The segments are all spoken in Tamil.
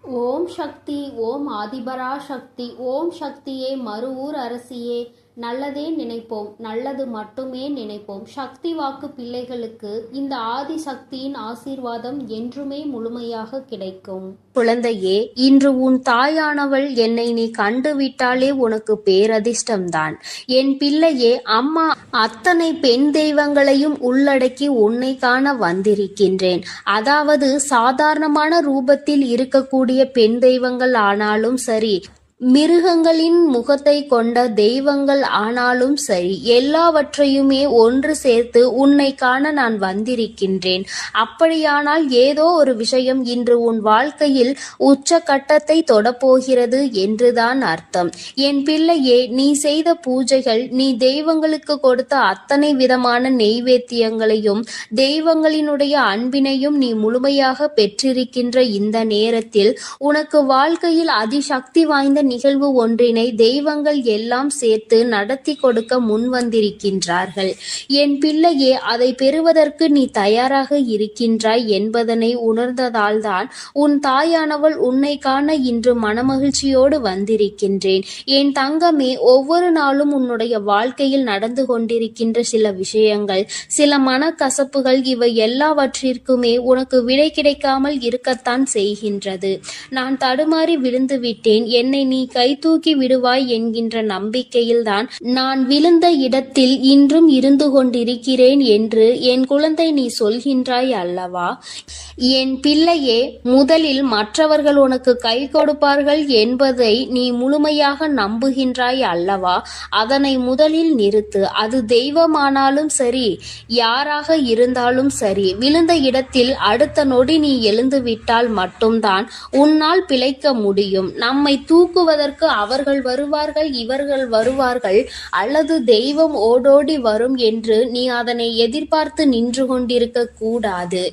ஓம் சக்தி. ஓம் ஆதிபரா சக்தி. ஓம் சக்தியே, மறுவூர் அரசியே, நல்லதே நினைப்போம், நல்லது மட்டுமே நினைப்போம். சக்தி வாக்கு பிள்ளைகளுக்கு இந்த ஆதி சக்தியின் ஆசீர்வாதம் என்றுமே முழுமையாக கிடைக்கும். குழந்தையே, இன்று உன் தாயானவள் என்னை நீ கண்டுவிட்டாலே உனக்கு பேரதிர்ஷ்டம்தான். என் பிள்ளையே, அம்மா அத்தனை பெண் தெய்வங்களையும் உள்ளடக்கி உன்னை காண வந்திருக்கின்றேன். அதாவது சாதாரணமான ரூபத்தில் இருக்கக்கூடிய பெண் தெய்வங்கள் ஆனாலும் சரி, மிருகங்களின் முகத்தை கொண்ட தெய்வங்கள் ஆனாலும் சரி, எல்லாவற்றையுமே ஒன்று சேர்த்து உன்னை காண நான் வந்திருக்கின்றேன். அப்படியானால் ஏதோ ஒரு விஷயம் இன்று உன் வாழ்க்கையில் உச்சகட்டத்தை தொடப்போகிறது என்றுதான் அர்த்தம். என் பிள்ளையே, நீ செய்த பூஜைகள், நீ தெய்வங்களுக்கு கொடுத்த அத்தனை விதமான நெய்வேத்தியங்களையும் தெய்வங்களினுடைய அன்பினையும் நீ முழுமையாக பெற்றிருக்கின்ற இந்த நேரத்தில் உனக்கு வாழ்க்கையில் அதிசக்தி வாய்ந்த நிகழ்வு ஒன்றினை தெய்வங்கள் எல்லாம் சேர்த்து நடத்தி கொடுக்க முன்வந்திருக்கின்றார்கள். என் பிள்ளையே, அதை பெறுவதற்கு நீ தயாராக இருக்கின்றாய் என்பதனை உணர்ந்ததால்தான் உன் தாயானவள் உன்னை காண இன்று மனமகிழ்ச்சியோடு வந்திருக்கின்றேன். என் தங்கமே, ஒவ்வொரு நாளும் உன்னுடைய வாழ்க்கையில் நடந்து கொண்டிருக்கின்ற சில விஷயங்கள், சில மனக்கசப்புகள், இவை எல்லாவற்றிற்குமே உனக்கு விடை கிடைக்காமல் இருக்கத்தான் செய்கின்றது. நான் தடுமாறி விழுந்து விட்டேன், என்னை நீ கை தூக்கி விடுவாய் என்கின்ற நம்பிக்கையில்தான் நான் விழுந்த இடத்தில் இன்றும் இருந்து கொண்டிருக்கிறேன் என்று என் குழந்தை நீ சொல்கின்றாய் அல்லவா? என் பிள்ளையே, முதலில் மற்றவர்கள் உனக்கு கை கொடுப்பார்கள் என்பதை நீ முழுமையாக நம்புகின்றாய் அல்லவா? அதனை முதலில் நிறுத்து. அது தெய்வமானாலும் சரி, யாராக இருந்தாலும் சரி, விழுந்த இடத்தில் அடுத்த நொடி நீ எழுந்து விட்டால் மட்டும்தான் உன்னால் பிழைக்க முடியும். நம்மை தூக்குவதற்கு அவர்கள் வருவார்கள், இவர்கள் வருவார்கள், அல்லது தெய்வம் ஓடோடி வரும் என்று நீ அதனை எதிர்பார்த்து நின்று கொண்டிருக்க கூடாது.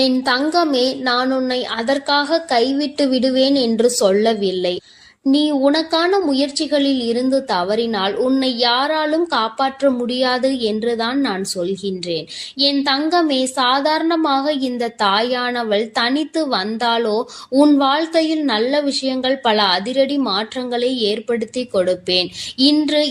என் தங்கமே, நான் உன்னை அதற்காக கைவிட்டு விடுவேன் என்று சொல்லவில்லை. நீ உனக்கான முயற்சிகளில் இருந்து தவறினால் உன்னை யாராலும் காப்பாற்ற முடியாது என்றுதான் நான் சொல்கின்றேன். என் தங்கமே, சாதாரணமாக இந்த தாயானவள் தனித்து வந்தாலோ உன் வாழ்க்கையில் நல்ல விஷயங்கள், பல அதிரடி மாற்றங்களை ஏற்படுத்தி கொடுப்பேன். இன்று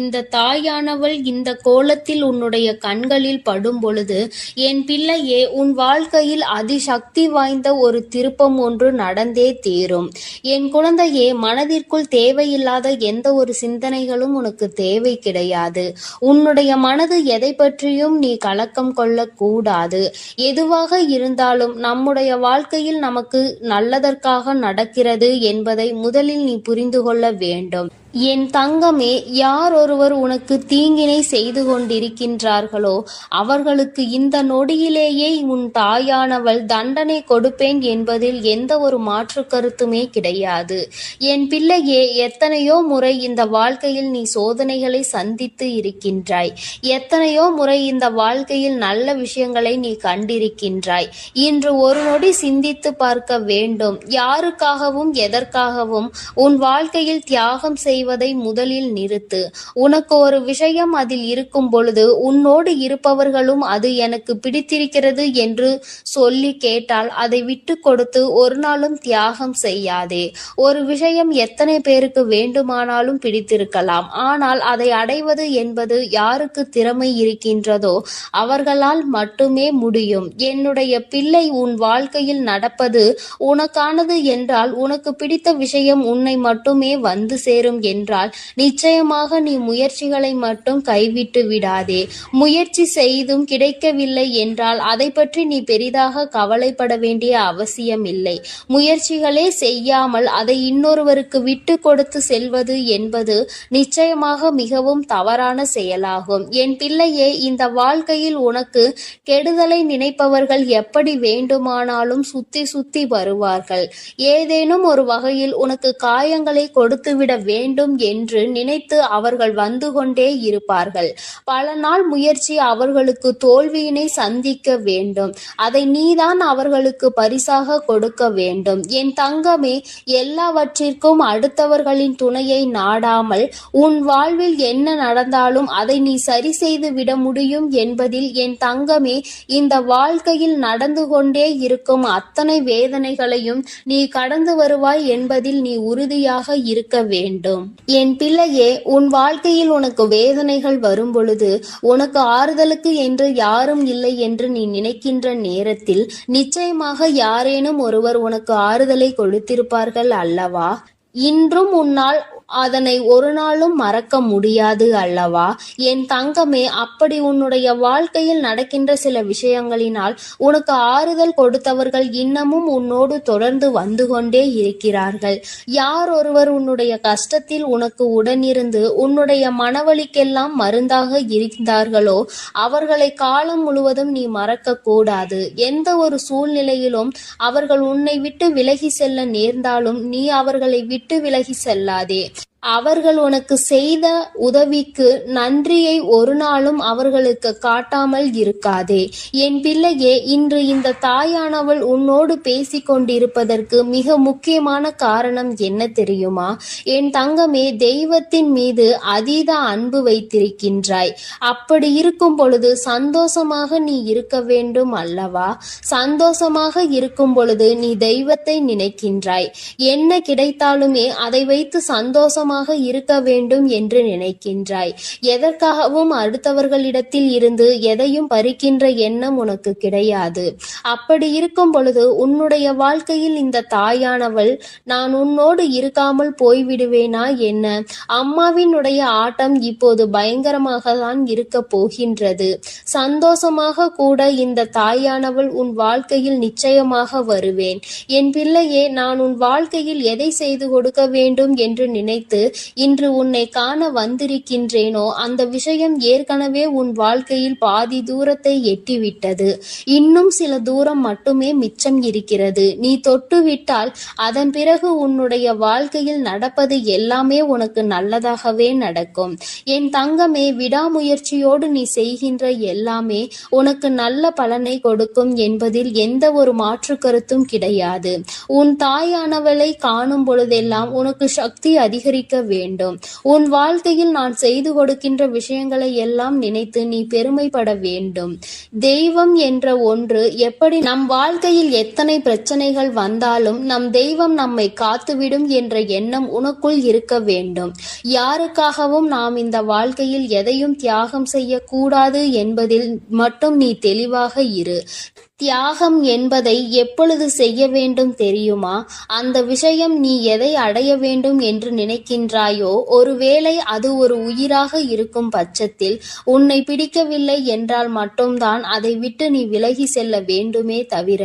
இந்த தாயானவள் இந்த கோலத்தில் உன்னுடைய கண்களில் படும் பொழுது, என் பிள்ளையே, உன் வாழ்க்கையில் அதிசக்தி வாய்ந்த ஒரு திருப்பம் ஒன்று நடந்தே தீரும். என் குழந்தையே, மனதிற்குள் தேவையில்லாத எந்த ஒரு சிந்தனைகளும் உனக்கு தேவை கிடையாது. உன்னுடைய மனது எதை பற்றியும் நீ கலக்கம் கொள்ளக்கூடாது. எதுவாக இருந்தாலும் நம்முடைய வாழ்க்கையில் நமக்கு நல்லதற்காக நடக்கிறது என்பதை முதலில் நீ புரிந்து கொள்ள வேண்டும். என் தங்கமே, யார் ஒருவர் உனக்கு தீங்கினை செய்து கொண்டிருக்கின்றார்களோ அவர்களுக்கு இந்த நொடியிலேயே உன் தாயானவள் தண்டனை கொடுப்பேன் என்பதில் எந்த ஒரு மாற்று கருத்துமே கிடையாது. என் பிள்ளையே, எத்தனையோ முறை இந்த வாழ்க்கையில் நீ சோதனைகளை சந்தித்து இருக்கின்றாய். எத்தனையோ முறை இந்த வாழ்க்கையில் நல்ல விஷயங்களை நீ கண்டிருக்கின்றாய். இன்று ஒரு நொடி சிந்தித்து பார்க்க வேண்டும். யாருக்காகவும் எதற்காகவும் உன் வாழ்க்கையில் தியாகம் செய்வதை முதலில் நிறுத்து. உனக்கு ஒரு விஷயம் அதில் இருக்கும் பொழுது உன்னோடு இருப்பவர்களும் அது எனக்கு பிடித்திருக்கிறது என்று சொல்லி கேட்டால் அதை விட்டு கொடுத்து ஒரு நாளும் தியாகம் செய்யாதே. ஒரு விஷயம் எத்தனை பேருக்கு வேண்டுமானாலும் பிடித்திருக்கலாம். ஆனால் அதை அடைவது என்பது யாருக்கு திறமை இருக்கின்றதோ அவர்களால் மட்டுமே முடியும். என்னுடைய பிள்ளை, உன் வாழ்க்கையில் நடப்பது உனக்கானது என்றால், உனக்கு பிடித்த விஷயம் உன்னை மட்டுமே வந்து சேரும் என்றால் நிச்சயமாக நீ முயற்சிகளை மட்டும் கைவிட்டு விடாதே. முயற்சி செய்தும் கிடைக்கவில்லை என்றால் அதை பற்றி நீ பெரிதாக கவலைப்பட வேண்டிய அவசியம் இல்லை. முயற்சிகளே செய்யாமல் அதை இன்னொருவருக்கு விட்டு கொடுத்து செல்வது என்பது நிச்சயமாக மிகவும் தவறான செயலாகும். என் பிள்ளையே, இந்த வாழ்க்கையில் உனக்கு கெடுதலை நினைப்பவர்கள் எப்படி வேண்டுமானாலும் சுத்தி சுத்தி வருவார்கள். ஏதேனும் ஒரு வகையில் உனக்கு காயங்களை கொடுத்துவிட வேண்டும் வேண்டும் என்று நினைத்து அவர்கள் வந்து கொண்டே இருப்பார்கள். பல நாள் முயற்சி அவர்களுக்கு தோல்வியினை சந்திக்க வேண்டும். அதை நீதான் அவர்களுக்கு பரிசாக கொடுக்க வேண்டும். என் தங்கமே, எல்லாவற்றிற்கும் அடுத்தவர்களின் துணையை நாடாமல் உன் வாழ்வில் என்ன நடந்தாலும் அதை நீ சரி செய்து விட முடியும் என்பதில் என் தங்கமே, இந்த வாழ்க்கையில் நடந்து கொண்டே இருக்கும் அத்தனை வேதனைகளையும் நீ கடந்து வருவாய் என்பதில் நீ உறுதியாக இருக்க வேண்டும். என் பிள்ளையே, உன் வாழ்க்கையில் உனக்கு வேதனைகள் வரும் பொழுது உனக்கு ஆறுதலுக்கு என்று யாரும் இல்லை என்று நீ நினைக்கின்ற நேரத்தில் நிச்சயமாக யாரேனும் ஒருவர் உனக்கு ஆறுதலை கொடுத்திருப்பார்கள் அல்லவா? இன்றும் உன்னால் அதனை ஒரு நாளும் மறக்க முடியாது அல்லவா? என் தங்கமே, அப்படி உன்னுடைய வாழ்க்கையில் நடக்கின்ற சில விஷயங்களினால் உனக்கு ஆறுதல் கொடுத்தவர்கள் இன்னமும் உன்னோடு தொடர்ந்து வந்து கொண்டே இருக்கிறார்கள். யார் ஒருவர் உன்னுடைய கஷ்டத்தில் உனக்கு உடனிருந்து உன்னுடைய மனவலிக்கெல்லாம் மருந்தாக இருந்தார்களோ அவர்களை காலம் முழுவதும் நீ மறக்க கூடாது. எந்த ஒரு சூழ்நிலையிலும் அவர்கள் உன்னை விட்டு விலகி செல்ல நேர்ந்தாலும் நீ அவர்களை விட்டு விலகி செல்லாதே. அவர்கள் உனக்கு செய்த உதவிக்கு நன்றியை ஒரு நாளும் அவர்களுக்கு காட்டாமல் இருக்காதே. என் பிள்ளையே, இன்று இந்த தாயானவள் உன்னோடு பேசிக் கொண்டிருப்பதற்கு மிக முக்கியமான காரணம் என்ன தெரியுமா? என் தங்கமே, தெய்வத்தின் மீது அதீத அன்பு வைத்திருக்கின்றாய். அப்படி இருக்கும் பொழுது சந்தோஷமாக நீ இருக்க வேண்டும் அல்லவா? சந்தோஷமாக இருக்கும் பொழுது நீ தெய்வத்தை நினைக்கின்றாய். என்ன கிடைத்தாலுமே அதை வைத்து சந்தோஷமாக இருக்க வேண்டும் என்று நினைக்கின்றாய். எதற்காகவும் அடுத்தவர்களிடத்தில் இருந்து எதையும் பறிக்கின்ற எண்ணம் உனக்கு கிடையாது. அப்படி இருக்கும் பொழுது உன்னுடைய வாழ்க்கையில் இந்த தாயானவள் நான் உன்னோடு இருக்காமல் போய்விடுவேனா என்ன? அம்மாவினுடைய ஆட்டம் இப்போது பயங்கரமாக தான் இருக்க போகின்றது. சந்தோஷமாக கூட இந்த தாயானவள் உன் வாழ்க்கையில் நிச்சயமாக வருவேன். என் பிள்ளையே, நான் உன் வாழ்க்கையில் எதை செய்து கொடுக்க வேண்டும் என்று நினைத்து இன்று உன்னை காண வந்திருக்கின்றேனோ அந்த விஷயம் ஏற்கனவே உன் வாழ்க்கையில் பாதி தூரத்தை எட்டிவிட்டது. இன்னும் சில தூரம் மட்டுமே மிச்சம் இருக்கிறது. நீ தொட்டுவிட்டால் அதன் பிறகு உன்னுடைய வாழ்க்கையில் நடப்பது எல்லாமே உனக்கு நல்லதாகவே நடக்கும். என் தங்கமே, விடாமுயற்சியோடு நீ செய்கின்ற எல்லாமே உனக்கு நல்ல பலனை கொடுக்கும் என்பதில் எந்த ஒரு மாற்று கருத்தும் கிடையாது. உன் தாயானவளை காணும் பொழுதெல்லாம் உனக்கு சக்தி அதிகரிக்க வேண்டும். உன் வாழ்க்கையில் நான் செய்து கொடுக்கின்ற விஷயங்களை எல்லாம் நினைத்து நீ பெருமைப்பட வேண்டும். தெய்வம் என்ற ஒன்று எப்படி நம் வாழ்க்கையில் எத்தனை பிரச்சனைகள் வந்தாலும் நம் தெய்வம் நம்மை காத்துவிடும் என்ற எண்ணம் உனக்குள் இருக்க வேண்டும். யாருக்காகவும் நாம் இந்த வாழ்க்கையில் எதையும் தியாகம் செய்யக்கூடாது என்பதில் மட்டும் நீ தெளிவாக இரு. தியாகம் என்பதை எப்பொழுது செய்ய வேண்டும் தெரியுமா? அந்த விஷயம் நீ எதை அடைய வேண்டும் என்று நினைக்கின்றாயோ ஒருவேளை அது ஒரு உயிராக இருக்கும் பட்சத்தில் உன்னை பிடிக்கவில்லை என்றால் மட்டும்தான் அதை விட்டு நீ விலகி செல்ல வேண்டுமே தவிர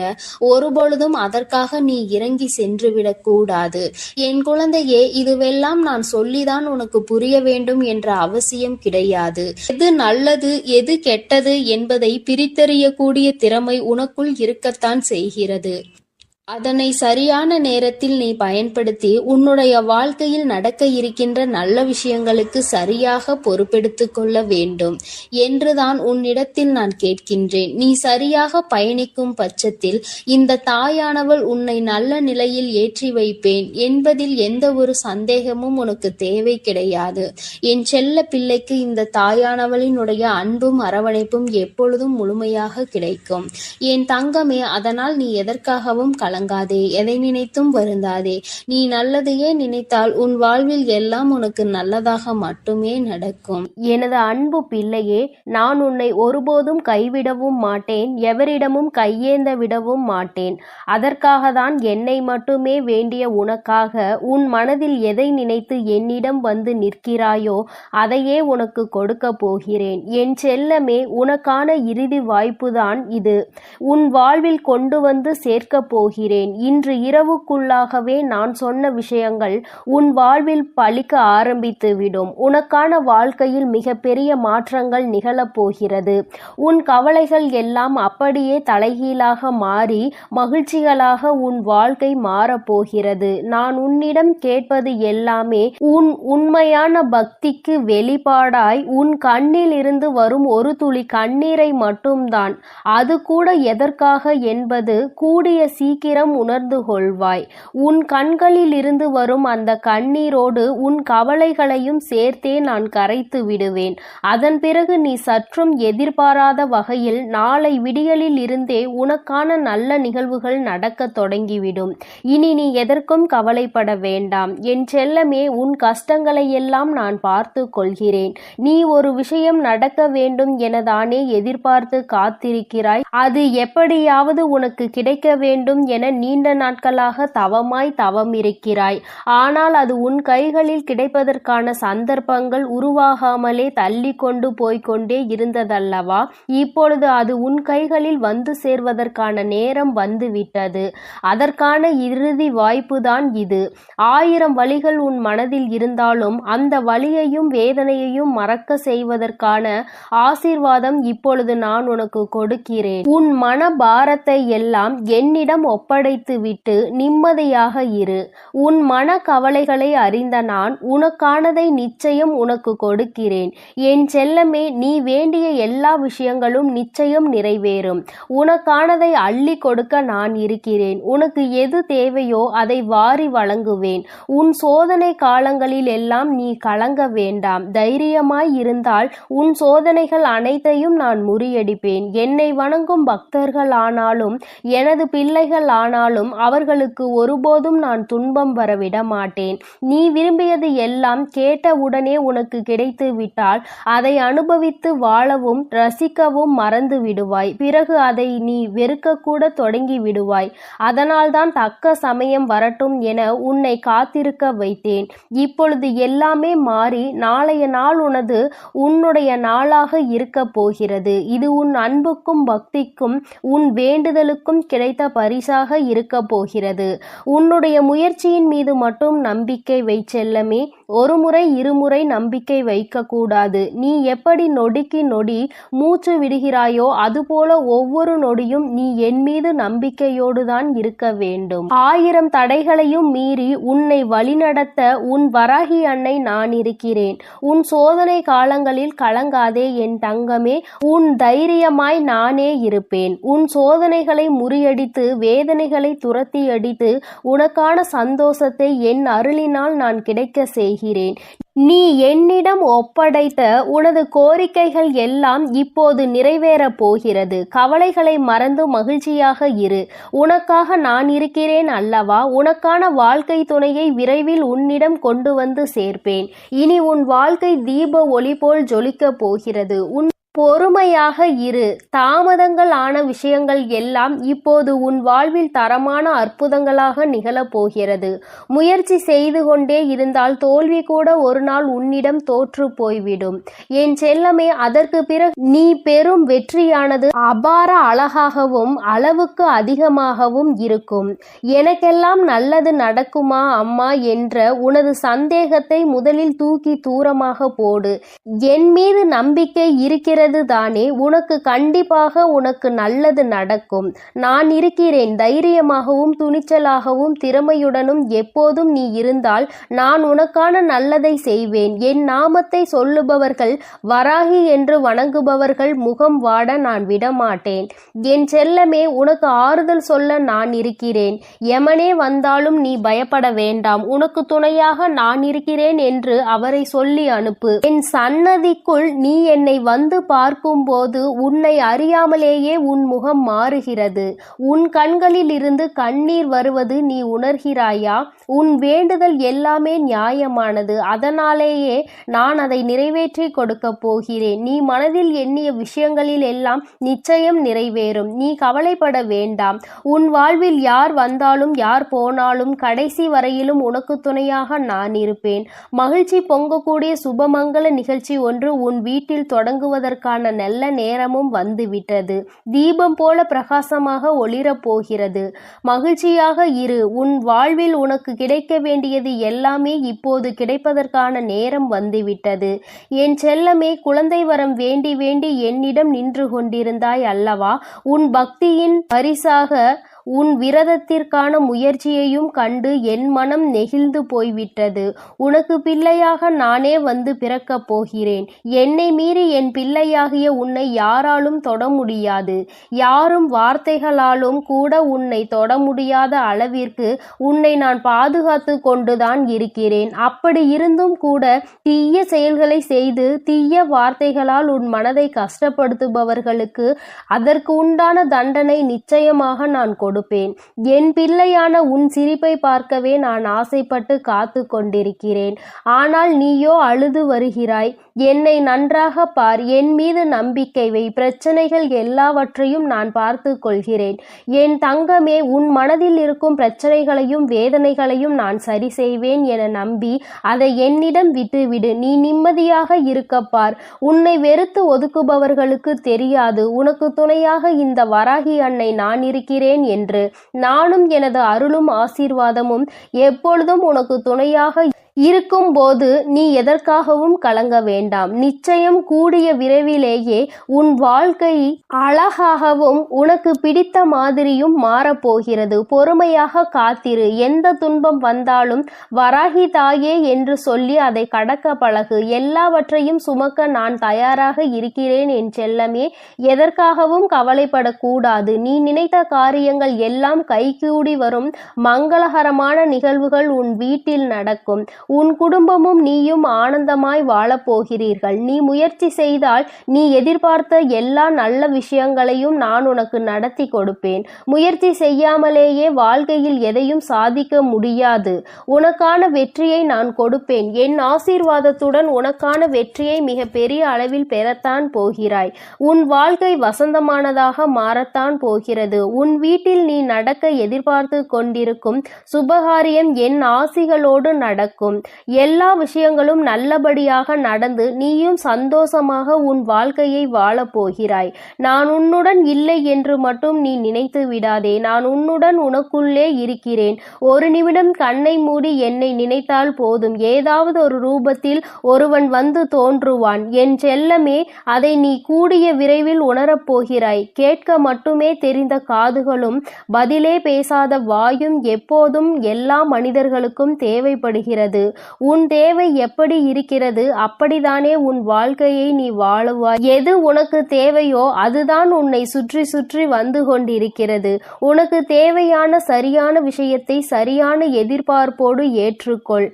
ஒருபொழுதும் அதற்காக நீ இறங்கி சென்றுவிடக் கூடாது. என் குழந்தையே, இதுவெல்லாம் நான் சொல்லிதான் உனக்கு புரிய வேண்டும் என்ற அவசியம் கிடையாது. எது நல்லது எது கெட்டது என்பதை பிரித்தறியக்கூடிய திறமை உனக்குள் இருக்கத்தான் செய்கிறது. அதனை சரியான நேரத்தில் நீ பயன்படுத்தி உன்னுடைய வாழ்க்கையில் நடக்க இருக்கின்ற நல்ல விஷயங்களுக்கு சரியாக பொறுப்பெடுத்து கொள்ள வேண்டும் என்றுதான் உன்னிடத்தில் நான் கேட்கின்றேன். நீ சரியாக பயணிக்கும் பட்சத்தில் இந்த தாயானவள் உன்னை நல்ல நிலையில் ஏற்றி வைப்பேன் என்பதில் எந்த ஒரு சந்தேகமும் உனக்கு தேவை கிடையாது. என் செல்ல பிள்ளைக்கு இந்த தாயானவளினுடைய அன்பும் அரவணைப்பும் எப்பொழுதும் முழுமையாக கிடைக்கும். என் தங்கமே, அதனால் நீ எதற்காகவும் கலங்காதே, எதை நினைத்தும் வருந்தாதே. நீ நல்லதையே நினைத்தால் உன் வாழ்வில் எல்லாம் உனக்கு நல்லதாக மட்டுமே நடக்கும். எனது அன்பு பிள்ளையே, நான் உன்னை ஒருபோதும் கைவிடவும் மாட்டேன், எவரிடமும் கையேந்த விடவும் மாட்டேன். அதற்காக தான் என்னை மட்டுமே வேண்டிய உனக்காக உன் மனதில் எதை நினைத்து என்னிடம் வந்து நிற்கிறாயோ அதையே உனக்கு கொடுக்க போகிறேன். என் செல்லமே, உனக்கான இறுதி வாய்ப்புதான் இது. உன் வாழ்வில் கொண்டு வந்து சேர்க்க போகிறேன். போகிறேன். இன்று இரவுக்குள்ளாகவே நான் சொன்ன விஷயங்கள் உன் வாழ்வில் பலிக்க ஆரம்பித்துவிடும். உனக்கான வாழ்க்கையில் மிகப்பெரிய மாற்றங்கள் நிகழப்போகிறது. உன் கவலைகள் எல்லாம் அப்படியே தலைகீழாக மாறி மகிழ்ச்சிகளாக உன் வாழ்க்கை மாறப்போகிறது. நான் உன்னிடம் கேட்பது எல்லாமே உன் உண்மையான பக்திக்கு வெளிப்பாடாய் உன் கண்ணில் இருந்து வரும் ஒரு துளி கண்ணீரை மட்டும்தான். அது கூட எதற்காக என்பது கூடிய சீக்கிரம் உணர்ந்து கொள்வாய். உன் கண்களில் இருந்து வரும் அந்த கண்ணீரோடு உன் கவலைகளையும் சேர்த்தே நான் கரைத்து விடுவேன். அதன் பிறகு நீ சற்றும் எதிர்பாராத வகையில் நாளை விடியலில் இருந்தே உனக்கான நல்ல நிகழ்வுகள் நடக்க தொடங்கிவிடும். இனி நீ எதற்கும் கவலைப்பட வேண்டாம். என் செல்லமே, உன் கஷ்டங்களை எல்லாம் நான் பார்த்து கொள்கிறேன். நீ ஒரு விஷயம் நடக்க வேண்டும் எனதானே எதிர்பார்த்து காத்திருக்கிறாய். அது எப்படியாவது உனக்கு கிடைக்க வேண்டும் என நீண்ட நாட்களாக தவம் இருக்கிறாய். ஆனால் அது உன் கைகளில் கிடைப்பதற்கான சந்தர்ப்பங்கள் உருவாகாமலே தள்ளி கொண்டு போய்கொண்டே இருந்ததல்லவா? இப்பொழுது அது உன் கைகளில் வந்து சேர்வதற்கான நேரம் வந்துவிட்டது. அதற்கான இறுதி வாய்ப்புதான் இது. 1000 வழிகள் உன் மனதில் இருந்தாலும் அந்த வலியையும் வேதனையையும் மறக்க செய்வதற்கான ஆசீர்வாதம் இப்பொழுது நான் உனக்கு கொடுக்கிறேன். உன் மன பாரத்தை எல்லாம் என்னிடம் ஒப்படைத்து விட்டு நிம்மதியாக இரு. உன் மன கவலைகளை அறிந்த நான் உனக்கானதை நிச்சயம் உனக்கு கொடுக்கிறேன். என் செல்லமே, நீ வேண்டிய எல்லா விஷயங்களும் நிச்சயம் நிறைவேறும். உனக்கானதை அள்ளி கொடுக்க நான் இருக்கிறேன். உனக்கு எது தேவையோ அதை வாரி வழங்குவேன். உன் சோதனை காலங்களில் எல்லாம் நீ கலங்க வேண்டாம். தைரியமாய் இருந்தால் உன் சோதனைகள் அனைத்தையும் நான் முறியடிப்பேன். என்னை வணங்கும் பக்தர்கள் ஆனாலும் எனது பிள்ளைகள் ஆனாலும் அவர்களுக்கு ஒருபோதும் நான் துன்பம் வரவிட மாட்டேன். நீ விரும்பியது எல்லாம் கேட்ட உடனே உனக்கு கிடைத்து விட்டால் அதை அனுபவித்து வாழவும் ரசிக்கவும் மறந்து விடுவாய். பிறகு அதை நீ வெறுக்கக்கூட தொடங்கி விடுவாய். அதனால்தான் தக்க சமயம் வரட்டும் என உன்னை காத்திருக்க வைத்தேன். இப்பொழுது எல்லாமே மாறி நாளைய நாள் உன்னுடைய நாளாக இருக்க போகிறது. இது உன் அன்புக்கும் பக்திக்கும் உன் வேண்டுதலுக்கும் கிடைத்த பரிசாக இருக்க போகிறது. உன்னுடைய முயற்சியின் மீது மட்டும் நம்பிக்கை வை செல்லமே. ஒரு முறை இருமுறை நம்பிக்கை வைக்க கூடாது. நீ எப்படி நொடிக்கு நொடி மூச்சு விடுகிறாயோ அதுபோல ஒவ்வொரு நொடியும் நீ என் மீது நம்பிக்கையோடு தான் இருக்க வேண்டும். 1000 தடைகளையும் மீறி உன்னை வழிநடத்த உன் வராகி அன்னை நான் இருக்கிறேன். உன் சோதனை காலங்களில் கலங்காதே என் தங்கமே. உன் தைரியமாய் நானே இருப்பேன். உன் சோதனைகளை முறியடித்து வேதனைகளை துரத்தி அடித்து உனக்கான சந்தோஷத்தை என் அருளினால் நான் கிடைக்க செய்கிறேன். நீ என்னிடம் ஒப்படைத்த உனது கோரிக்கைகள் எல்லாம் இப்போது நிறைவேறப் போகிறது. கவலைகளை மறந்து மகிழ்ச்சியாக இரு. உனக்காக நான் இருக்கிறேன் அல்லவா? உனக்கான வாழ்க்கை துணையை விரைவில் உன்னிடம் கொண்டு வந்து சேர்ப்பேன். இனி உன் வாழ்க்கை தீப ஒளி போல் ஜொலிக்கப் போகிறது. பொறுமையாக இரு. தாமதங்கள் ஆன விஷயங்கள் எல்லாம் இப்போது உன் வாழ்வில் தரமான அற்புதங்களாக நிகழப்போகிறது. முயற்சி செய்து கொண்டே இருந்தால் தோல்வி கூட ஒரு நாள் உன்னிடம் தோற்று போய்விடும். என் செல்லமே, அதற்கு பிறகு நீ பெறும் வெற்றியானது அபார அழகாகவும் அளவுக்கு அதிகமாகவும் இருக்கும். எனக்கெல்லாம் நல்லது நடக்குமா அம்மா என்ற உனது சந்தேகத்தை முதலில் தூக்கி தூரமாக போடு. என் மீது நம்பிக்கை இருக்கிறது தானே? உனக்கு கண்டிப்பாக உனக்கு நல்லது நடக்கும். நான் இருக்கிறேன். தைரியமாகவும் துணிச்சலாகவும் திறமையுடனும் எப்போதும் நீ இருந்தால் நான் உனக்கான நல்லதை செய்வேன். என் நாமத்தை சொல்லுபவர்கள் வராகி என்று வணங்குபவர்கள் முகம் வாட நான் விடமாட்டேன். என் செல்லமே, உனக்கு ஆறுதல் சொல்ல நான் இருக்கிறேன். யமனே வந்தாலும் நீ பயப்பட வேண்டாம். உனக்கு துணையாக நான் இருக்கிறேன் என்று அவரை சொல்லி அனுப்பு. என் சன்னதிக்குள் நீ என்னை வந்து பார்க்கும்போது உன்னை அறியாமலேயே உன் முகம் மாறுகிறது. உன் கண்களில் இருந்து கண்ணீர் வருவது நீ உணர்கிறாயா? உன் வேண்டுதல் எல்லாமே நியாயமானது. அதனாலேயே நான் அதை நிறைவேற்றி கொடுக்க போகிறேன். நீ மனதில் எண்ணிய விஷயங்களில் எல்லாம் நிச்சயம் நிறைவேறும். நீ கவலைப்பட வேண்டாம். உன் வாழ்வில் யார் வந்தாலும் யார் போனாலும் கடைசி வரையிலும் உனக்கு துணையாக நான் இருப்பேன். மகிழ்ச்சி பொங்கக்கூடிய சுபமங்கல நிகழ்ச்சி ஒன்று உன் வீட்டில் தொடங்குவதற்காக அதற்கான நல்ல நேரமும் வந்துவிட்டது. தீபம் போல பிரகாசமாக ஒளிரப் போகிறது. மகிழ்ச்சியாக இரு. உன் வாழ்வில் உனக்கு கிடைக்க வேண்டியது எல்லாமே இப்போது கிடைப்பதற்கான நேரம் வந்துவிட்டது. என் செல்லமே, குழந்தை வரம் வேண்டி வேண்டி என்னிடம் நின்று கொண்டிருந்தாய் அல்லவா? உன் பக்தியின் பரிசாக உன் விரதத்திற்கான முயற்சியையும் கண்டு என் மனம் நெகிழ்ந்து போய்விட்டது. உனக்கு பிள்ளையாக நானே வந்து பிறக்கப் போகிறேன். என்னை மீறி என் பிள்ளையாகிய உன்னை யாராலும் தொட முடியாது. யாரும் வார்த்தைகளாலும் கூட உன்னை தொட முடியாத அளவிற்கு உன்னை நான் பாதுகாத்து கொண்டுதான் இருக்கிறேன். அப்படி இருந்தும் கூட தீய செயல்களை செய்து தீய வார்த்தைகளால் உன் மனதை கஷ்டப்படுத்துபவர்களுக்கு அதற்கு உண்டான தண்டனை நிச்சயமாக நான் கொடுப்பேன். என் பிள்ளையான உன் சிரிப்பை பார்க்கவே நான் ஆசைப்பட்டு காத்து கொண்டிருக்கிறேன். ஆனால் நீயோ அழுது வருகிறாய். என்னை நன்றாக பார். என் மீது நம்பிக்கை வை. பிரச்சனைகள் எல்லாவற்றையும் நான் பார்த்து கொள்கிறேன். என் தங்கமே, உன் மனதில் இருக்கும் பிரச்சனைகளையும் வேதனைகளையும் நான் சரி செய்வேன் என நம்பி அதை என்னிடம் விட்டுவிடு. நீ நிம்மதியாக இருக்கப்பார். உன்னை வெறுத்து ஒதுக்குபவர்களுக்கு தெரியாது உனக்கு துணையாக இந்த வராகி அன்னை நான் இருக்கிறேன் என்று. நானும் எனது அருளும் ஆசீர்வாதமும் எப்பொழுதும் உனக்கு துணையாக இருக்கும் போது நீ எதற்காகவும் கலங்க வேண்டாம். நிச்சயம் கூடிய விரைவிலேயே உன் வாழ்க்கை அழகாகவும் உனக்கு பிடித்த மாதிரியும் மாறப்போகிறது. பொறுமையாக காத்திரு. எந்த துன்பம் வந்தாலும் வராகி தாயே என்று சொல்லி அதை கடக்க பழகு. எல்லாவற்றையும் சுமக்க நான் தயாராக இருக்கிறேன் என் செல்லமே. எதற்காகவும் கவலைப்படக்கூடாது. நீ நினைத்த காரியங்கள் எல்லாம் கைகூடி வரும். மங்களகரமான நிகழ்வுகள் உன் வீட்டில் நடக்கும். உன் குடும்பமும் நீயும் ஆனந்தமாய் வாழப்போகிறீர்கள். நீ முயற்சி செய்தால் நீ எதிர்பார்த்த எல்லா நல்ல விஷயங்களையும் நான் உனக்கு நடத்தி கொடுப்பேன். முயற்சி செய்யாமலேயே வாழ்க்கையில் எதையும் சாதிக்க முடியாது. உனக்கான வெற்றியை நான் கொடுப்பேன். என் ஆசீர்வாதத்துடன் உனக்கான வெற்றியை மிக பெரிய அளவில் பெறத்தான் போகிறாய். உன் வாழ்க்கை வசந்தமானதாக மாறத்தான் போகிறது. உன் வீட்டில் நீ நடக்க எதிர்பார்த்து கொண்டிருக்கும் சுபகாரியம் என் ஆசிகளோடு நடக்கும். எல்லா விஷயங்களும் நல்லபடியாக நடந்து நீயும் சந்தோஷமாக உன் வாழ்க்கையை வாழப் போகிறாய். நான் உன்னுடன் இல்லை என்று மட்டும் நீ நினைத்து விடாதே. நான் உன்னுடன் உனக்குள்ளே இருக்கிறேன். ஒரு நிமிடம் கண்ணை மூடி என்னை நினைத்தால் போதும். ஏதாவது ஒரு ரூபத்தில் ஒருவன் வந்து தோன்றுவான். என் செல்லமே, அதை நீ கூடிய விரைவில் உணரப் போகிறாய். கேட்க மட்டுமே தெரிந்த காதுகளும் பதிலே பேசாத வாயும் எப்போதும் எல்லா மனிதர்களுக்கும் தேவைப்படுகிறது. உன் தேவை எப்படி இருக்கிறது அப்படித்தானே உன் வாழ்க்கையை நீ வாழுவாய். எது உனக்கு தேவையோ அதுதான் உன்னை சுற்றி சுற்றி வந்து கொண்டிருக்கிறது. உனக்கு தேவையான சரியான விஷயத்தை சரியான எதிர்பார்ப்போடு ஏற்றுக்கொள்.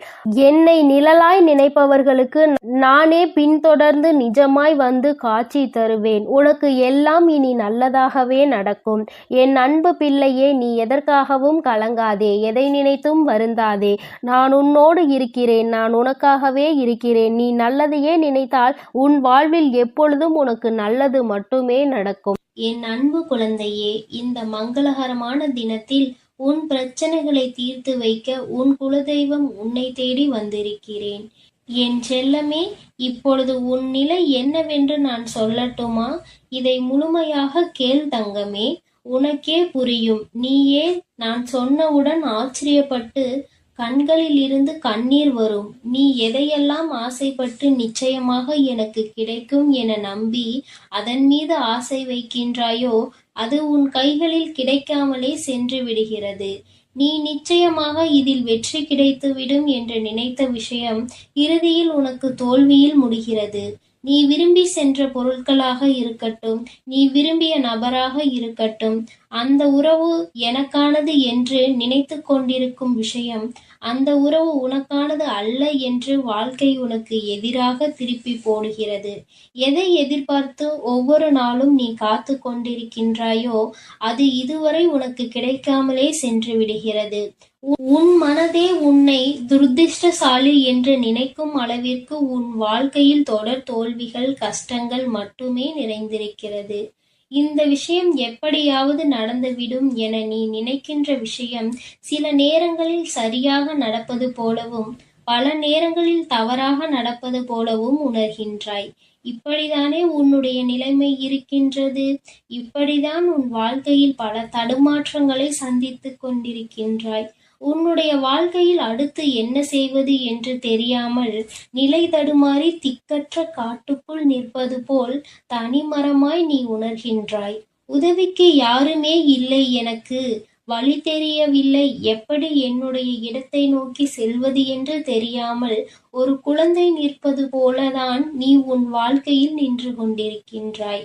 என்னை நிழலாய் நினைப்பவர்களுக்கு நானே பின்தொடர்ந்து நிஜமாய் வந்து காட்சி தருவேன். உனக்கு எல்லாம் இனி நல்லதாகவே நடக்கும். என் அன்பு பிள்ளையே, நீ எதற்காகவும் கலங்காதே. எதை நினைத்தும் வருந்தாதே. நான் உன்னோடு இருக்கிறேன். நான் உனக்காகவே இருக்கிறேன். நீ நல்லதையே நினைத்தால் உன் வாழ்வில் எப்பொழுதும் உனக்கு நல்லது மட்டுமே நடக்கும். என் அன்பு குழந்தையே, இந்த மங்களகரமான தினத்தில் உன் பிரச்சனைகளை தீர்த்து வைக்க உன் குலதெய்வம் உன்னை தேடி வந்திருக்கிறேன். என் செல்லமே, இப்பொழுது உன் நிலை என்னவென்று நான் சொல்லட்டுமா? இதை முழுமையாக கேள் தங்கமே. உனக்கே புரியும். நீயே நான் சொன்னவுடன் ஆச்சரியப்பட்டு கண்களில் இருந்து கண்ணீர் வரும். நீ எதையெல்லாம் ஆசைப்பட்டு நிச்சயமாக எனக்கு கிடைக்கும் என நம்பி அதன் மீது ஆசை வைக்கின்றாயோ அது உன் கைகளில் கிடைக்காமலே சென்று விடுகிறது. நீ நிச்சயமாக இதில் வெற்றி கிடைத்துவிடும் என்று நினைத்த விஷயம் இறுதியில் உனக்கு தோல்வியில் முடிகிறது. நீ விரும்பி சென்ற பொருட்களாக இருக்கட்டும், நீ விரும்பிய நபராக இருக்கட்டும், அந்த உறவு எனக்கானது என்று நினைத்து கொண்டிருக்கும் விஷயம் அந்த உறவு உனக்கானது அல்ல என்று வாழ்க்கை உனக்கு எதிராக திருப்பி போடுகிறது. எதை எதிர்பார்த்து ஒவ்வொரு நாளும் நீ காத்து கொண்டிருக்கின்றாயோ அது இதுவரை உனக்கு கிடைக்காமலே சென்று விடுகிறது. உன் மனதே உன்னை துரதிர்ஷ்டசாலி என்று நினைக்கும் அளவிற்கு உன் வாழ்க்கையில் தொடர் தோல்விகள், கஷ்டங்கள் மட்டுமே நிறைந்திருக்கிறது. இந்த விஷயம் எப்படியாவது நடந்துவிடும் என நீ நினைக்கின்ற விஷயம் சில நேரங்களில் சரியாக நடப்பது போலவும், பல நேரங்களில் தவறாக நடப்பது போலவும் உணர்கின்றாய். இப்படித்தானே உன்னுடைய நிலைமை இருக்கின்றது. இப்படிதான் உன் வாழ்க்கையில் பல தடுமாற்றங்களை சந்தித்துக் கொண்டிருக்கின்றாய். உன்னுடைய வாழ்க்கையில் அடுத்து என்ன செய்வது என்று தெரியாமல் நிலை தடுமாறி திக்கற்ற காட்டுக்குள் நிற்பது போல் தனிமரமாய் நீ உணர்கின்றாய். உதவிக்கு யாருமே இல்லை, எனக்கு வழி தெரியவில்லை, எப்படி என்னுடைய இடத்தை நோக்கி செல்வது என்று தெரியாமல் ஒரு குழந்தை நிற்பது போலதான் நீ உன் வாழ்க்கையில் நின்று கொண்டிருக்கின்றாய்.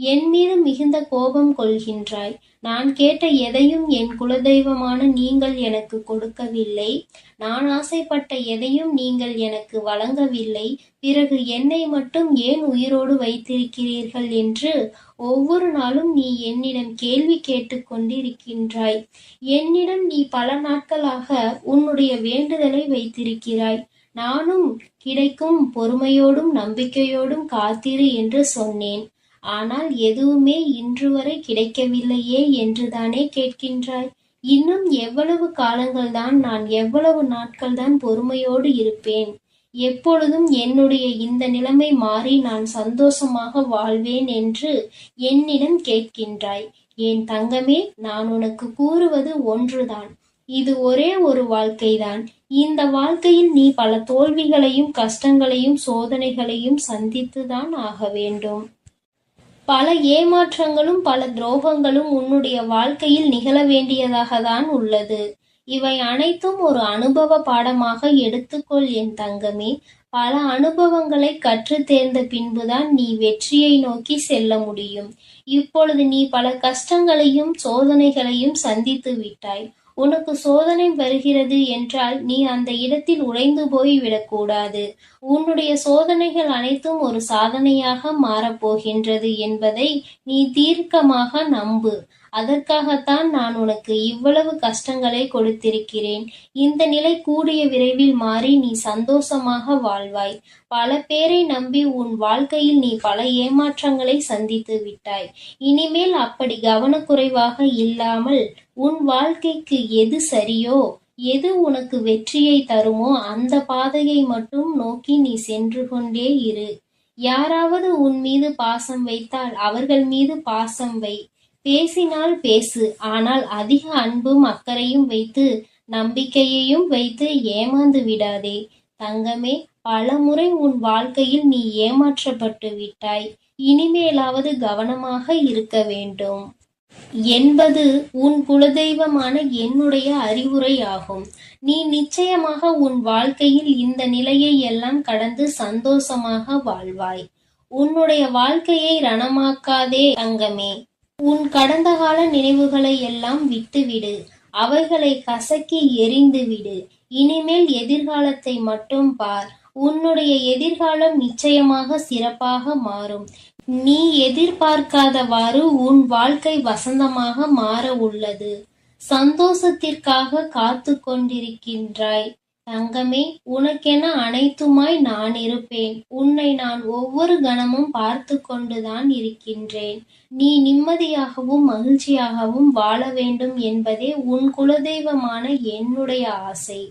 என் மீது மிகுந்த கோபம் கொள்கின்றாய். நான் கேட்ட எதையும் என் குலதெய்வமான நீங்கள் எனக்கு கொடுக்கவில்லை. நான் ஆசைப்பட்ட எதையும் நீங்கள் எனக்கு வழங்கவில்லை. பிறகு என்னை மட்டும் ஏன் உயிரோடு வைத்திருக்கிறீர்கள் என்று ஒவ்வொரு நாளும் நீ என்னிடம் கேள்வி கேட்டுக் கொண்டிருக்கின்றாய். என்னிடம் நீ பல நாட்களாக உன்னுடைய வேண்டுதலை வைத்திருக்கிறாய். நானும் கிடைக்கும் பொறுமையோடும் நம்பிக்கையோடும் காத்திரு என்று சொன்னேன். ஆனால் எதுவுமே இன்று வரை கிடைக்கவில்லையே என்றுதானே கேட்கின்றாய். இன்னும் எவ்வளவு காலங்கள்தான், நான் எவ்வளவு நாட்கள்தான் பொறுமையோடு இருப்பேன்? எப்பொழுதும் என்னுடைய இந்த நிலைமை மாறி நான் சந்தோஷமாக வாழ்வேன் என்று என்னிடம் கேட்கின்றாய். என் தங்கமே, நான் உனக்கு கூறுவது ஒன்றுதான். இது ஒரே ஒரு வாழ்க்கைதான். இந்த வாழ்க்கையில் நீ பல தோல்விகளையும் கஷ்டங்களையும் சோதனைகளையும் சந்தித்துதான் ஆக வேண்டும். பல ஏமாற்றங்களும் பல துரோகங்களும் உன்னுடைய வாழ்க்கையில் நிகழ வேண்டியதாக தான் உள்ளது. இவை அனைத்தும் ஒரு அனுபவ பாடமாக எடுத்துக்கொள் என் தங்கமே. பல அனுபவங்களை கற்று தேர்ந்த பின்புதான் நீ வெற்றியை நோக்கி செல்ல முடியும். இப்பொழுது நீ பல கஷ்டங்களையும் சோதனைகளையும் சந்தித்து விட்டாய். உனக்கு சோதனை வருகிறது என்றால் நீ அந்த இடத்தில் உடைந்து போய் விடக்கூடாது. உன்னுடைய சோதனைகள் அனைத்தும் ஒரு சாதனையாக மாறப்போகின்றது என்பதை நீ தீர்க்கமாக நம்பு. அதற்காகத்தான் நான் உனக்கு இவ்வளவு கஷ்டங்களை கொடுத்திருக்கிறேன். இந்த நிலை கூடிய விரைவில் மாறி நீ சந்தோஷமாக வாழ்வாய். பல பேரை நம்பி உன் வாழ்க்கையில் நீ பல ஏமாற்றங்களை சந்தித்து விட்டாய். இனிமேல் அப்படி கவனக்குறைவாக இல்லாமல் உன் வாழ்க்கைக்கு எது சரியோ, எது உனக்கு வெற்றியை தருமோ அந்த பாதையை மட்டும் நோக்கி நீ சென்று கொண்டே இரு. யாராவது உன் மீது பாசம் வைத்தால் அவர்கள் மீது பாசம் வை. பேசினால் பேசு, ஆனால் அதிக அன்பும் அக்கறையும் வைத்து நம்பிக்கையையும் வைத்து ஏமாந்து விடாதே. தங்கமே, பல முறை உன் வாழ்க்கையில் நீ ஏமாற்றப்பட்டு விட்டாய். இனிமேலாவது கவனமாக இருக்க வேண்டும் என்பது உன் குலதெய்வமான என்னுடைய அறிவுரை ஆகும். நீ நிச்சயமாக உன் வாழ்க்கையில் இந்த நிலையை எல்லாம் கடந்து சந்தோஷமாக வாழ்வாய். உன்னுடைய வாழ்க்கையை ரணமாக்காதே தங்கமே. உன் கடந்த கால நினைவுகளை எல்லாம் விட்டுவிடு. அவைகளை கசக்கி எறிந்து விடு. இனிமேல் எதிர்காலத்தை மட்டும் பார். உன்னுடைய எதிர்காலம் நிச்சயமாக சிறப்பாக மாறும். நீ எதிர்பார்க்காதவாறு உன் வாழ்க்கை வசந்தமாக மாற உள்ளது. சந்தோஷத்திற்காக காத்து கொண்டிருக்கின்றாய். தங்கமே, உனக்கென அனைத்துமாய் நான் இருப்பேன். உன்னை நான் ஒவ்வொரு கணமும் பார்த்து கொண்டுதான் இருக்கின்றேன். நீ நிம்மதியாகவும் மகிழ்ச்சியாகவும் வாழ வேண்டும் என்பதே உன் குலதெய்வமான என்னுடைய ஆசை.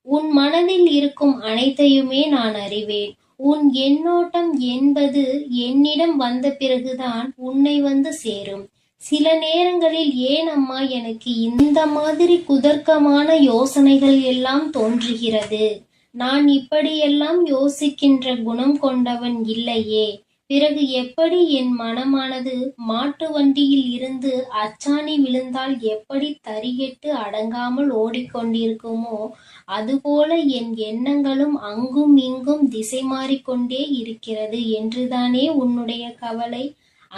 உன் மனதில் இருக்கும் அனைத்தையுமே நான் அறிவேன். உன் எண்ணோட்டம் என்பது என்னிடம் வந்த பிறகுதான் உன்னை வந்து சேரும். சில நேரங்களில் ஏன் அம்மா எனக்கு இந்த மாதிரி குதர்க்கமான யோசனைகள் எல்லாம் தோன்றுகிறது? நான் இப்படியெல்லாம் யோசிக்கின்ற குணம் கொண்டவன் இல்லையே. பிறகு எப்படி என் மனமானது மாட்டு வண்டியில் இருந்து அச்சாணி விழுந்தால் எப்படி தறிகெட்டு அடங்காமல் ஓடிக்கொண்டிருக்குமோ அதுபோல என் எண்ணங்களும் அங்கும் இங்கும் திசை மாறிக்கொண்டே இருக்கிறது என்றுதானே உன்னுடைய கவலை?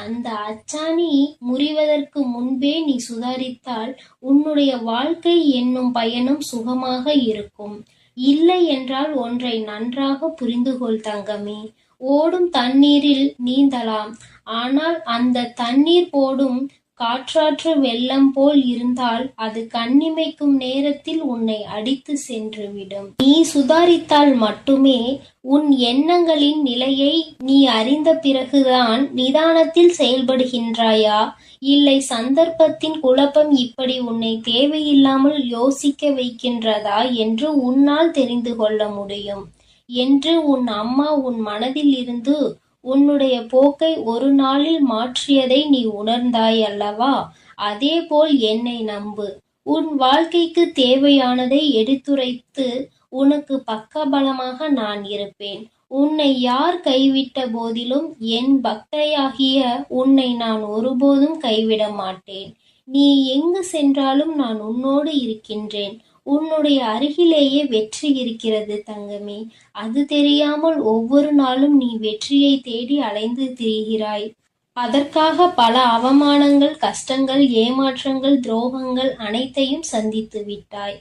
அந்த அச்சாணி முறிவதற்கு முன்பே நீ சுதாரித்தால் உன்னுடைய வாழ்க்கை என்னும் பயணம் சுகமாக இருக்கும். இல்லை என்றால் ஒன்றை நன்றாக புரிந்து கொள் தங்கமே. ஓடும் தண்ணீரில் நீந்தலாம், ஆனால் அந்த தண்ணீர் போடும் காற்றாற்று வெள்ளம் போல் இருந்தால் அது கண்ணிமைக்கும் நேரத்தில் உன்னை அடித்து சென்றுவிடும். நீ சுதாரித்தால் மட்டுமே உன் எண்ணங்களின் நிலையை நீ அறிந்த பிறகுதான் நிதானத்தில் செயல்படுகின்றாயா, இல்லை சந்தர்ப்பத்தின் குழப்பம் இப்படி உன்னை தேவையில்லாமல் யோசிக்க வைக்கின்றதா என்று உன்னால் தெரிந்து கொள்ள முடியும் என்று உன் அம்மா உன் மனதில் இருந்து உன்னுடைய போக்கை ஒரு நாளில் மாற்றியதை நீ உணர்ந்தாய் அல்லவா? அதேபோல் என்னை நம்பு. உன் வாழ்க்கைக்கு தேவையானதை எடுத்துரைத்து உனக்கு பக்கபலமாக நான் இருப்பேன். உன்னை யார் கைவிட்ட போதிலும் என் பக்தையாகிய உன்னை நான் ஒருபோதும் கைவிட மாட்டேன். நீ எங்கு சென்றாலும் நான் உன்னோடு இருக்கின்றேன். உன்னுடைய அருகிலேயே வெற்றி இருக்கிறது தங்கமே. அது தெரியாமல் ஒவ்வொரு நாளும் நீ வெற்றியை தேடி அலைந்து திரிகிறாய். அதற்காக பல அவமானங்கள், கஷ்டங்கள், ஏமாற்றங்கள், துரோகங்கள் அனைத்தையும் சந்தித்து விட்டாய்.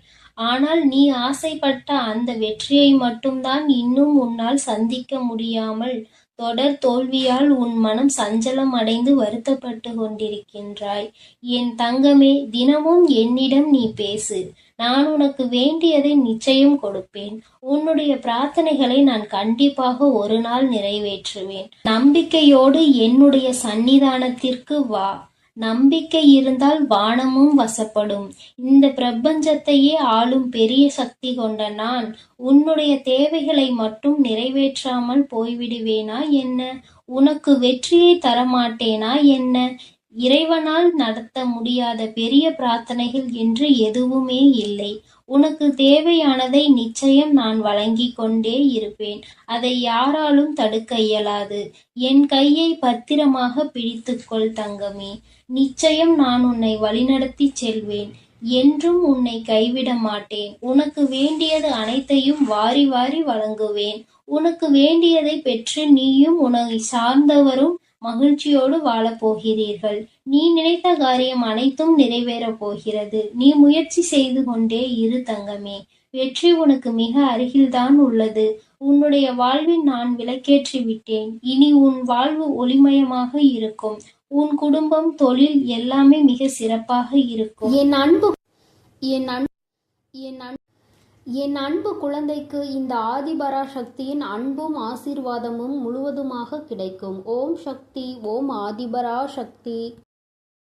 ஆனால் நீ ஆசைப்பட்ட அந்த வெற்றியை மட்டும்தான் இன்னும் உன்னால் சந்திக்க முடியாமல் தொடர் தோல்வியால் உன் மனம் சஞ்சலம் அடைந்து வருத்தப்பட்டு கொண்டிருக்கின்றாய். என் தங்கமே, தினமும் என்னிடம் நீ பேசு. நான் உனக்கு வேண்டியதை நிச்சயம் கொடுப்பேன். உன்னுடைய பிரார்த்தனைகளை நான் கண்டிப்பாக ஒரு நாள் நிறைவேற்றுவேன். நம்பிக்கையோடு என்னுடைய சன்னிதானத்திற்கு வா. நம்பிக்கை இருந்தால் வானமும் வசப்படும். இந்த பிரபஞ்சத்தையே ஆளும் பெரிய சக்தி கொண்ட நான் உன்னுடைய தேவைகளை மட்டும் நிறைவேற்றாமல் போய்விடுவேனா என்ன? உனக்கு வெற்றியை தரமாட்டேனா என்ன? இறைவனால் நடத்த முடியாத பெரிய பிரார்த்தனைகள் என்று எதுவுமே இல்லை. உனக்கு தேவையானதை நிச்சயம் நான் வழங்கிக் கொண்டே இருப்பேன். அதை யாராலும் தடுக்க இயலாது. என் கையை பத்திரமாக பிடித்துக்கொள் தங்கமே. நிச்சயம் நான் உன்னை வழிநடத்தி செல்வேன். என்றும் உன்னை கைவிட மாட்டேன். உனக்கு வேண்டியது அனைத்தையும் வாரி வாரி வழங்குவேன். உனக்கு வேண்டியதை பெற்று நீயும் உன்னை சார்ந்தவரும் மகிழ்ச்சியோடு வாழப்போகிறீர்கள். நீ நினைத்த காரியம் அனைத்தும் நிறைவேறப் போகிறது. நீ முயற்சி செய்து கொண்டே இரு தங்கமே. வெற்றி உனக்கு மிக அருகில்தான் உள்ளது. உன்னுடைய வாழ்வில் நான் விளக்கேற்றி விட்டேன். இனி உன் வாழ்வு ஒளிமயமாக இருக்கும். உன் குடும்பம், தொழில் எல்லாமே மிக சிறப்பாக இருக்கும். என் அன்பு குழந்தைக்கு இந்த ஆதிபரா சக்தியின் அன்பும் ஆசீர்வாதமும் முழுவதுமாக கிடைக்கும். ஓம் சக்தி. ஓம் ஆதிபரா சக்தி.